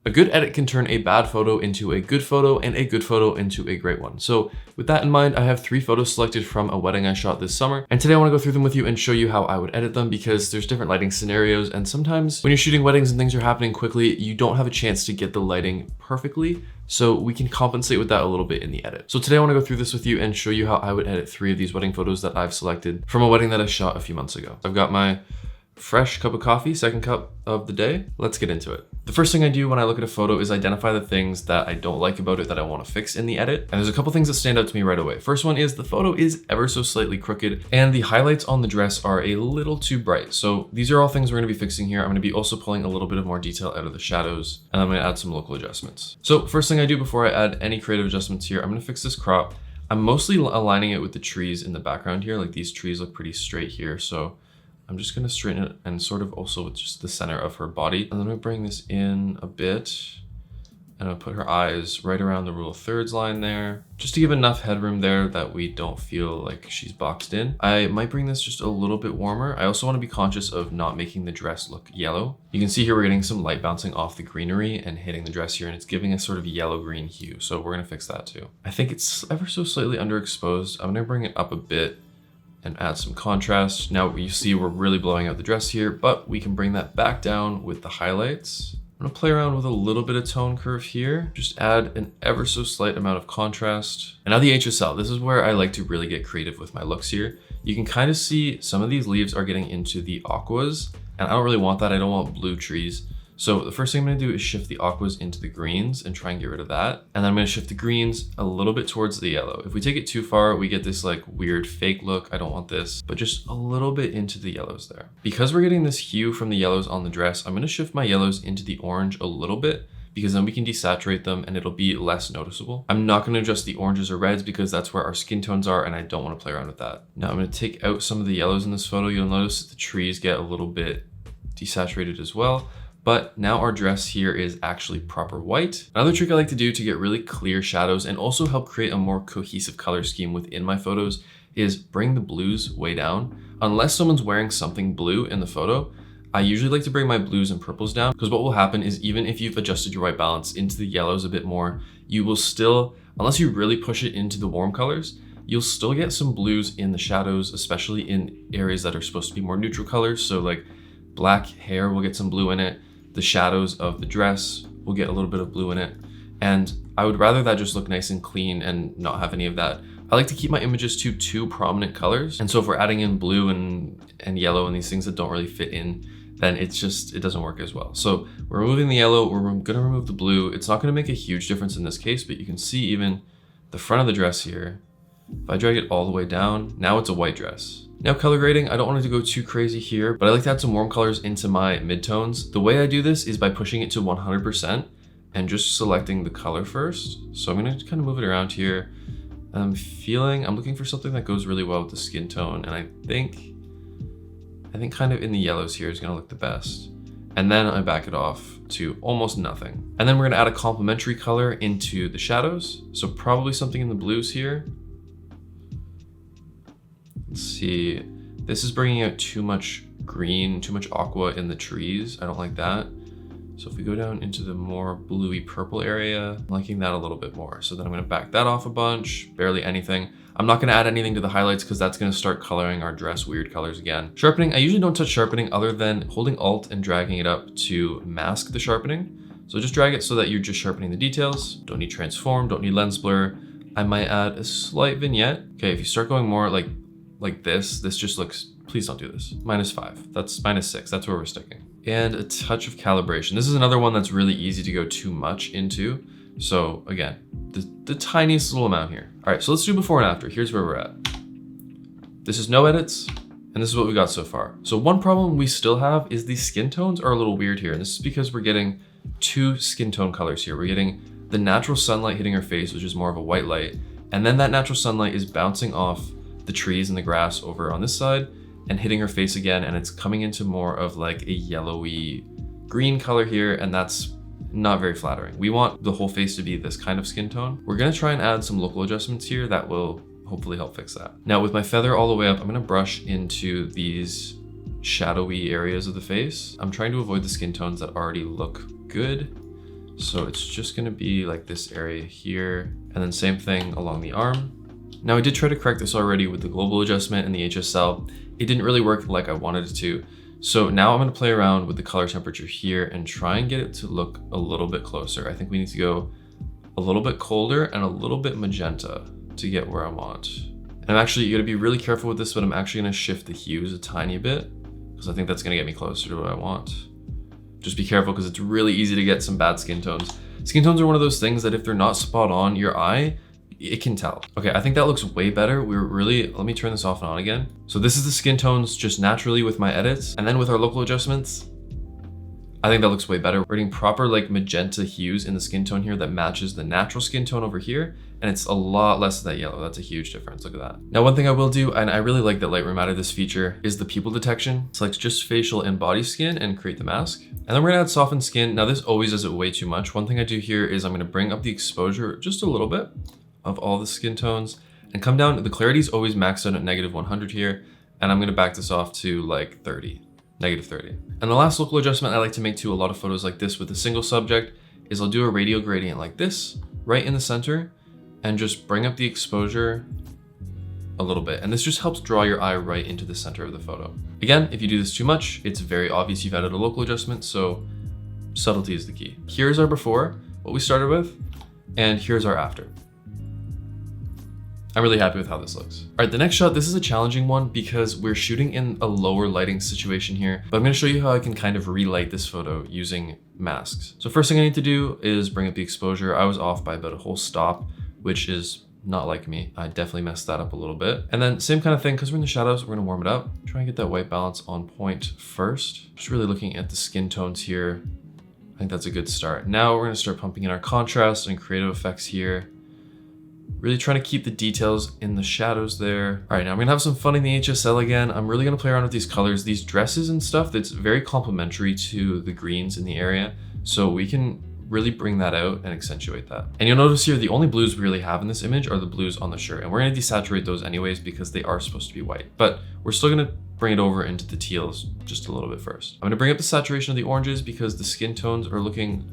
A good edit can turn a bad photo into a good photo and a good photo into a great one. So with that in mind, I have 3 photos selected from a wedding I shot this summer. And today I want to go through them with you and show you how I would edit them, because there's different lighting scenarios. And sometimes when you're shooting weddings and things are happening quickly, you don't have a chance to get the lighting perfectly. So we can compensate with that a little bit in the edit. So today I want to go through this with you and show you how I would edit 3 of these wedding photos that I've selected from a wedding that I shot a few months ago. I've got my fresh cup of coffee, second cup of the day. Let's get into it. The first thing I do when I look at a photo is identify the things that I don't like about it that I want to fix in the edit. And there's a couple things that stand out to me right away. First one is the photo is ever so slightly crooked and the highlights on the dress are a little too bright. So these are all things we're going to be fixing here. I'm going to be also pulling a little bit of more detail out of the shadows, and I'm going to add some local adjustments. So first thing I do before I add any creative adjustments here, I'm going to fix this crop. I'm mostly aligning it with the trees in the background here. Like these trees look pretty straight here. So I'm just going to straighten it and sort of also with just the center of her body. And then I'm going to bring this in a bit and I'll put her eyes right around the rule of thirds line there, just to give enough headroom there that we don't feel like she's boxed in. I might bring this just a little bit warmer. I also want to be conscious of not making the dress look yellow. You can see here we're getting some light bouncing off the greenery and hitting the dress here, and it's giving a sort of yellow-green hue. So we're going to fix that too. I think it's ever so slightly underexposed. I'm going to bring it up a bit and add some contrast. Now you see we're really blowing out the dress here, but we can bring that back down with the highlights. I'm gonna play around with a little bit of tone curve here. Just add an ever so slight amount of contrast. And now the HSL, this is where I like to really get creative with my looks here. You can kind of see some of these leaves are getting into the aquas, and I don't really want that. I don't want blue trees. So the first thing I'm gonna do is shift the aquas into the greens and try and get rid of that. And then I'm gonna shift the greens a little bit towards the yellow. If we take it too far, we get this like weird fake look. I don't want this, but just a little bit into the yellows there. Because we're getting this hue from the yellows on the dress, I'm gonna shift my yellows into the orange a little bit, because then we can desaturate them and it'll be less noticeable. I'm not gonna adjust the oranges or reds because that's where our skin tones are and I don't wanna play around with that. Now I'm gonna take out some of the yellows in this photo. You'll notice that the trees get a little bit desaturated as well. But now our dress here is actually proper white. Another trick I like to do to get really clear shadows and also help create a more cohesive color scheme within my photos is bring the blues way down. Unless someone's wearing something blue in the photo, I usually like to bring my blues and purples down, because what will happen is even if you've adjusted your white balance into the yellows a bit more, you will still, unless you really push it into the warm colors, you'll still get some blues in the shadows, especially in areas that are supposed to be more neutral colors. So like black hair will get some blue in it. The shadows of the dress will get a little bit of blue in it. And I would rather that just look nice and clean and not have any of that. I like to keep my images to 2 prominent colors. And so if we're adding in blue and yellow and these things that don't really fit in, then it doesn't work as well. So we're removing the yellow, we're gonna remove the blue. It's not gonna make a huge difference in this case, but you can see even the front of the dress here. If I drag it all the way down, now it's a white dress. Now color grading, I don't want it to go too crazy here, but I like to add some warm colors into my midtones. The way I do this is by pushing it to 100% and just selecting the color first. So I'm gonna kind of move it around here. I'm looking for something that goes really well with the skin tone. And I think kind of in the yellows here is gonna look the best. And then I back it off to almost nothing. And then we're gonna add a complementary color into the shadows. So probably something in the blues here. Let's see, this is bringing out too much green, too much aqua in the trees. I don't like that. So if we go down into the more bluey purple area, I'm liking that a little bit more. So then I'm gonna back that off a bunch, barely anything. I'm not gonna add anything to the highlights because that's gonna start coloring our dress weird colors again. Sharpening, I usually don't touch sharpening other than holding Alt and dragging it up to mask the sharpening. So just drag it so that you're just sharpening the details. Don't need transform, don't need lens blur. I might add a slight vignette. Okay, if you start going more like this just looks, please don't do this. -5, that's -6, that's where we're sticking. And a touch of calibration. This is another one that's really easy to go too much into. So again, the tiniest little amount here. All right, so let's do before and after. Here's where we're at. This is no edits, and this is what we got so far. So one problem we still have is the skin tones are a little weird here. And this is because we're getting 2 skin tone colors here. We're getting the natural sunlight hitting her face, which is more of a white light. And then that natural sunlight is bouncing off the trees and the grass over on this side and hitting her face again, and it's coming into more of like a yellowy green color here, and that's not very flattering. We want the whole face to be this kind of skin tone. We're gonna try and add some local adjustments here that will hopefully help fix that. Now with my feather all the way up, I'm gonna brush into these shadowy areas of the face. I'm trying to avoid the skin tones that already look good. So it's just gonna be like this area here, and then same thing along the arm. Now I did try to correct this already with the global adjustment and the HSL. It didn't really work like I wanted it to. So now I'm gonna play around with the color temperature here and try and get it to look a little bit closer. I think we need to go a little bit colder and a little bit magenta to get where I want. And I'm actually gonna be really careful with this, but I'm actually gonna shift the hues a tiny bit because I think that's gonna get me closer to what I want. Just be careful because it's really easy to get some bad skin tones. Skin tones are one of those things that if they're not spot on your eye, it can tell. Okay, I think that looks way better. Let me turn this off and on again. So this is the skin tones just naturally with my edits. And then with our local adjustments, I think that looks way better. We're getting proper like magenta hues in the skin tone here that matches the natural skin tone over here. And it's a lot less of that yellow. That's a huge difference, look at that. Now, one thing I will do, and I really like that Lightroom added this feature, is the pupil detection. Select just facial and body skin and create the mask. And then we're gonna add softened skin. Now this always does it way too much. One thing I do here is I'm gonna bring up the exposure just a little bit of all the skin tones and come down. The clarity is always maxed out at -100 here. And I'm gonna back this off to like 30, -30. And the last local adjustment I like to make to a lot of photos like this with a single subject is I'll do a radial gradient like this, right in the center, and just bring up the exposure a little bit. And this just helps draw your eye right into the center of the photo. Again, if you do this too much, it's very obvious you've added a local adjustment, so subtlety is the key. Here's our before, what we started with, and here's our after. I'm really happy with how this looks. All right, the next shot, this is a challenging one because we're shooting in a lower lighting situation here, but I'm gonna show you how I can kind of relight this photo using masks. So first thing I need to do is bring up the exposure. I was off by about a whole stop, which is not like me. I definitely messed that up a little bit. And then same kind of thing, because we're in the shadows, we're gonna warm it up. Try and get that white balance on point first. Just really looking at the skin tones here. I think that's a good start. Now we're gonna start pumping in our contrast and creative effects here. Really trying to keep the details in the shadows there. All right, now I'm gonna have some fun in the HSL again. I'm really gonna play around with these colors, these dresses and stuff that's very complementary to the greens in the area. So we can really bring that out and accentuate that. And you'll notice here, the only blues we really have in this image are the blues on the shirt. And we're gonna desaturate those anyways because they are supposed to be white. But we're still gonna bring it over into the teals just a little bit first. I'm gonna bring up the saturation of the oranges because the skin tones are looking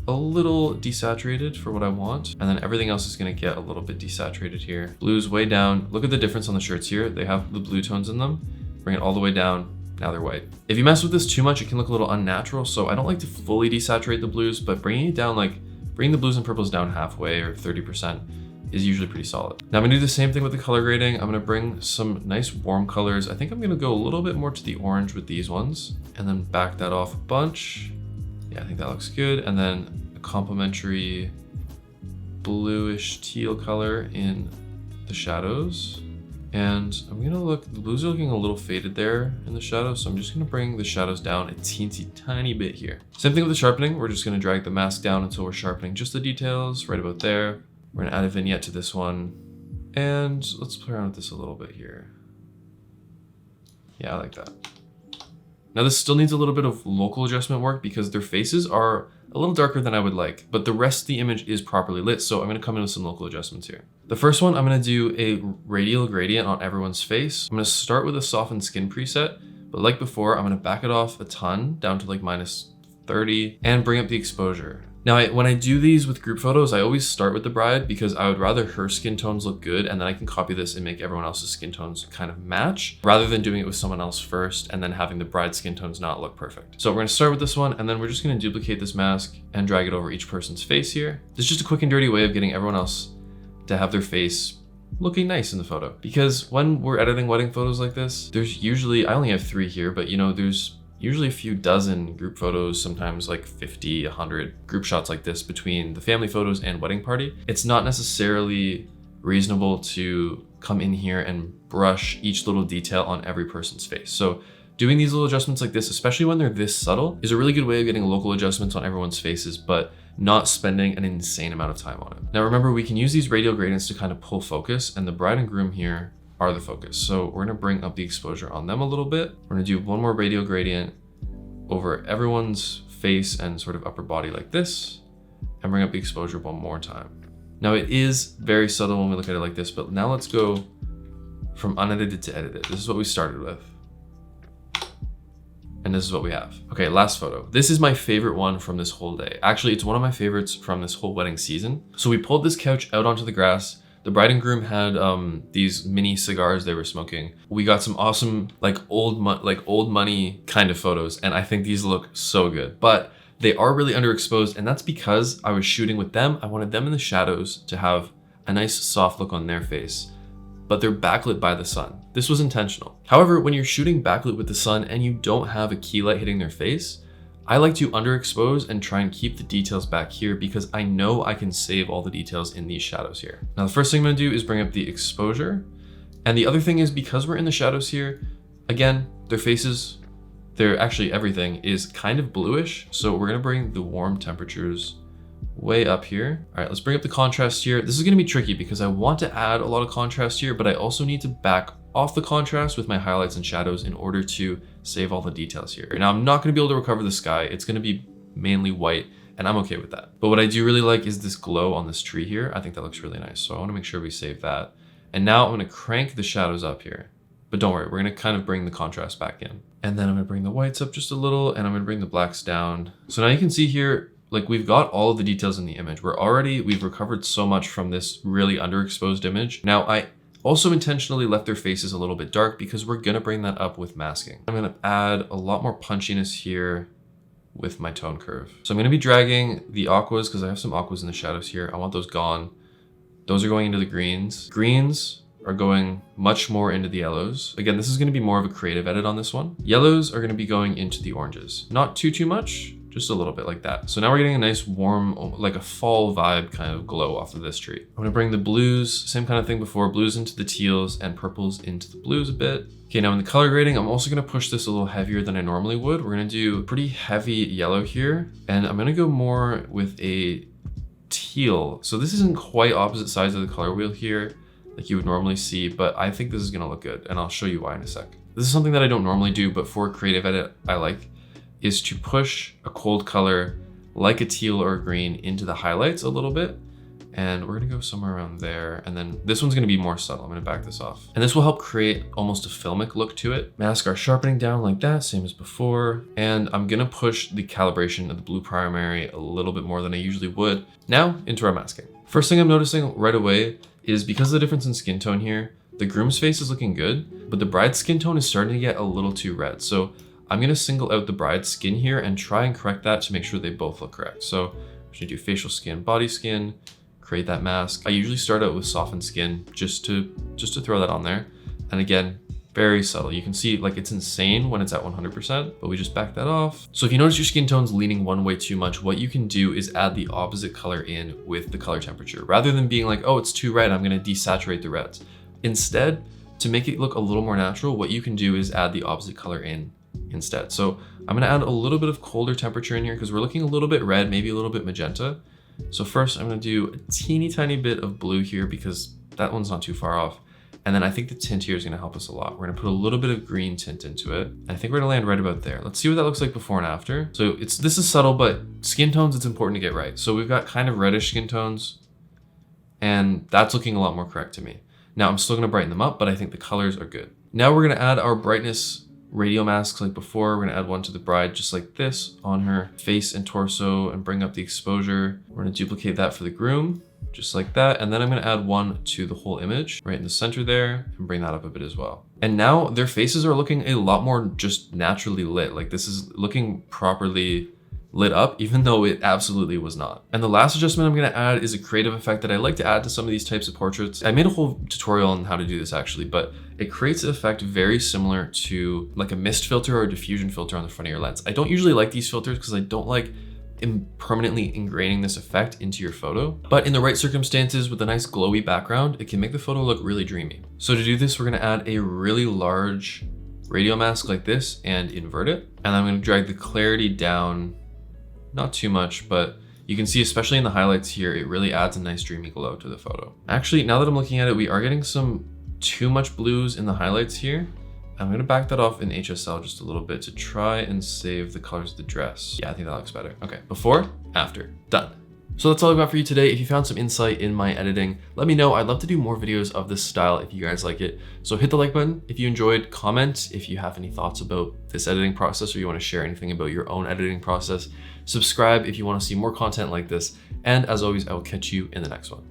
a little desaturated for what I want. And then everything else is gonna get a little bit desaturated here. Blues way down. Look at the difference on the shirts here. They have the blue tones in them. Bring it all the way down. Now they're white. If you mess with this too much, it can look a little unnatural. So I don't like to fully desaturate the blues, but bringing it down, like bringing the blues and purples down halfway or 30% is usually pretty solid. Now I'm gonna do the same thing with the color grading. I'm gonna bring some nice warm colors. I think I'm gonna go a little bit more to the orange with these ones and then back that off a bunch. Yeah, I think that looks good. And then a complementary bluish teal color in the shadows. And I'm gonna look, the blues are looking a little faded there in the shadows. So I'm just gonna bring the shadows down a teensy tiny bit here. Same thing with the sharpening. We're just gonna drag the mask down until we're sharpening just the details right about there. We're gonna add a vignette to this one. And let's play around with this a little bit here. Yeah, I like that. Now this still needs a little bit of local adjustment work because their faces are a little darker than I would like, but the rest of the image is properly lit. So I'm gonna come in with some local adjustments here. The first one, I'm gonna do a radial gradient on everyone's face. I'm gonna start with a softened skin preset, but like before, I'm gonna back it off a ton down to like -30 and bring up the exposure. Now, when I do these with group photos, I always start with the bride because I would rather her skin tones look good and then I can copy this and make everyone else's skin tones kind of match rather than doing it with someone else first and then having the bride's skin tones not look perfect. So we're gonna start with this one and then we're just gonna duplicate this mask and drag it over each person's face here. This is just a quick and dirty way of getting everyone else to have their face looking nice in the photo. Because when we're editing wedding photos like this, there's usually, I only have 3 here, but you know, there's usually a few dozen group photos, sometimes like 50, 100 group shots like this between the family photos and wedding party. It's not necessarily reasonable to come in here and brush each little detail on every person's face. So doing these little adjustments like this, especially when they're this subtle, is a really good way of getting local adjustments on everyone's faces, but not spending an insane amount of time on it. Now remember, we can use these radial gradients to kind of pull focus, and the bride and groom here are the focus. So we're gonna bring up the exposure on them a little bit. We're gonna do one more radial gradient over everyone's face and sort of upper body like this, and bring up the exposure one more time. Now it is very subtle when we look at it like this, but now let's go from unedited to edited. This is what we started with. And this is what we have. Okay, last photo. This is my favorite one from this whole day. Actually, it's one of my favorites from this whole wedding season. So we pulled this couch out onto the grass. The bride and groom had these mini cigars they were smoking. We got some awesome old money kind of photos, and I think these look so good. But they are really underexposed, and that's because I was shooting with them. I wanted them in the shadows to have a nice soft look on their face, but they're backlit by the sun. This was intentional. However, when you're shooting backlit with the sun and you don't have a key light hitting their face, I like to underexpose and try and keep the details back here because I know I can save all the details in these shadows here. Now, the first thing I'm gonna do is bring up the exposure. And the other thing is, because we're in the shadows here, again, their faces, actually everything is kind of bluish. So we're gonna bring the warm temperatures way up here. All right, let's bring up the contrast here. This is gonna be tricky because I want to add a lot of contrast here, but I also need to back off the contrast with my highlights and shadows in order to save all the details here. Now, I'm not gonna be able to recover the sky. It's gonna be mainly white, and I'm okay with that. But what I do really like is this glow on this tree here. I think that looks really nice. So I wanna make sure we save that. And now I'm gonna crank the shadows up here. But don't worry, we're gonna kind of bring the contrast back in. And then I'm gonna bring the whites up just a little, and I'm gonna bring the blacks down. So now you can see here, we've got all of the details in the image. We've recovered so much from this really underexposed image. Now, I also intentionally left their faces a little bit dark because we're gonna bring that up with masking. I'm gonna add a lot more punchiness here with my tone curve. So I'm gonna be dragging the aquas because I have some aquas in the shadows here. I want those gone. Those are going into the greens. Greens are going much more into the yellows. Again, this is gonna be more of a creative edit on this one. Yellows are gonna be going into the oranges. Not too much, just a little bit like that. So now we're getting a nice warm, like a fall vibe kind of glow off of this tree. I'm gonna bring the blues, same kind of thing before, blues into the teals and purples into the blues a bit. Okay, now in the color grading, I'm also gonna push this a little heavier than I normally would. We're gonna do pretty heavy yellow here, and I'm gonna go more with a teal. So this isn't quite opposite sides of the color wheel here, like you would normally see, but I think this is gonna look good, and I'll show you why in a sec. This is something that I don't normally do, but for a creative edit, I like, is to push a cold color like a teal or a green into the highlights a little bit. And we're gonna go somewhere around there. And then this one's gonna be more subtle. I'm gonna back this off. And this will help create almost a filmic look to it. Mask our sharpening down like that, same as before. And I'm gonna push the calibration of the blue primary a little bit more than I usually would. Now into our masking. First thing I'm noticing right away is because of the difference in skin tone here, the groom's face is looking good, but the bride's skin tone is starting to get a little too red. So I'm gonna single out the bride's skin here and try and correct that to make sure they both look correct. So I'm just gonna do facial skin, body skin, create that mask. I usually start out with softened skin just to throw that on there. And again, very subtle. You can see it's insane when it's at 100%, but we just back that off. So if you notice your skin tone's leaning one way too much, what you can do is add the opposite color in with the color temperature. Rather than being like, oh, it's too red, I'm gonna desaturate the reds. Instead, to make it look a little more natural, what you can do is add the opposite color in instead. So I'm gonna add a little bit of colder temperature in here because we're looking a little bit red, maybe a little bit magenta. So first I'm gonna do a teeny tiny bit of blue here because that one's not too far off. And then I think the tint here is gonna help us a lot. We're gonna put a little bit of green tint into it. And I think we're gonna land right about there. Let's see what that looks like before and after. So this is subtle, but skin tones, it's important to get right. So we've got kind of reddish skin tones and that's looking a lot more correct to me. Now I'm still gonna brighten them up, but I think the colors are good. Now we're gonna add our brightness radial masks like before. We're gonna add one to the bride just like this on her face and torso and bring up the exposure. We're gonna duplicate that for the groom, just like that. And then I'm gonna add one to the whole image right in the center there and bring that up a bit as well. And now their faces are looking a lot more just naturally lit. Like this is looking properly lit up, even though it absolutely was not. And the last adjustment I'm gonna add is a creative effect that I like to add to some of these types of portraits. I made a whole tutorial on how to do this actually, but it creates an effect very similar to like a mist filter or a diffusion filter on the front of your lens. I don't usually like these filters because I don't like permanently ingraining this effect into your photo, but in the right circumstances with a nice glowy background, it can make the photo look really dreamy. So to do this, we're gonna add a really large radial mask like this and invert it. And I'm gonna drag the clarity down, not too much, but you can see, especially in the highlights here, it really adds a nice dreamy glow to the photo. Actually, now that I'm looking at it, we are getting some too much blues in the highlights here. I'm gonna back that off in HSL just a little bit to try and save the colors of the dress. Yeah, I think that looks better. Okay, before, after, done. So that's all I've got for you today. If you found some insight in my editing, let me know. I'd love to do more videos of this style if you guys like it. So hit the like button if you enjoyed, comment if you have any thoughts about this editing process or you want to share anything about your own editing process. Subscribe if you want to see more content like this. And as always, I will catch you in the next one.